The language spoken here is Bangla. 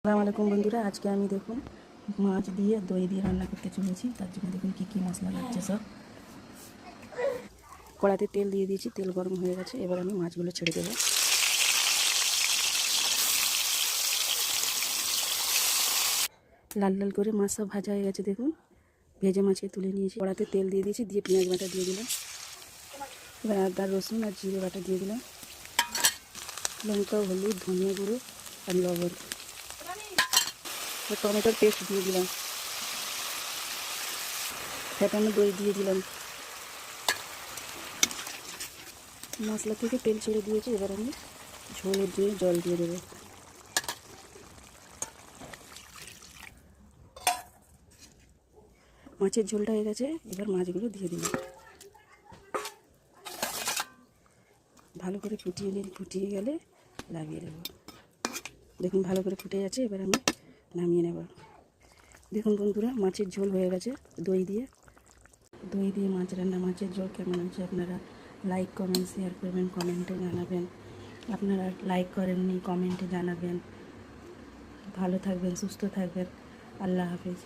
আসসালামু আলাইকুম বন্ধুরা, আজকে আমি দেখুন মাছ দিয়ে দই দিয়ে রান্না করতে চলেছি। তার জন্য দেখুন কী কী মশলা লাগছে সব। কড়াতে তেল দিয়ে দিয়েছি, তেল গরম হয়ে গেছে। এবার আমি মাছগুলো ছেড়ে দেবো। লাল লাল করে মাছ সব ভাজা হয়ে গেছে দেখুন। ভেজে মাছকে তুলে নিয়েছি। কড়াতে তেল দিয়ে দিয়েছি, দিয়ে পেঁয়াজ বাটা দিয়ে দিলাম। এবার আদা রসুন আর জিরে বাটা দিয়ে দিলাম। লঙ্কা, হলুদ, ধনিয়া গুঁড়ো আর লবণ। টমেটোর পেস্ট দিয়ে দিলাম। ফেটানো দই দিয়ে দিলাম। মশলা থেকে তেল ছেড়ে দিয়েছি। এবার আমি ঝোল দিয়ে জল দিয়ে দেবো। মাছের ঝোলটা হয়ে গেছে, এবার মাছগুলো দিয়ে দিলাম। ভালো করে ফুটিয়ে গেলে লাগিয়ে দেবো। দেখুন ভালো করে ফুটে যাচ্ছে, এবার আমি নামিয়ে নেব। দেখুন বন্ধুরা, মাছের ঝোল হয়ে গেছে দই দিয়ে মাছ রান্না। মাছের ঝোল কেমন হয়েছে আপনারা লাইক কমেন্ট শেয়ার করবেন, কমেন্টে জানাবেন। আপনারা লাইক করেননি, কমেন্টে জানাবেন। ভালো থাকবেন, সুস্থ থাকবেন। আল্লাহ হাফেজ।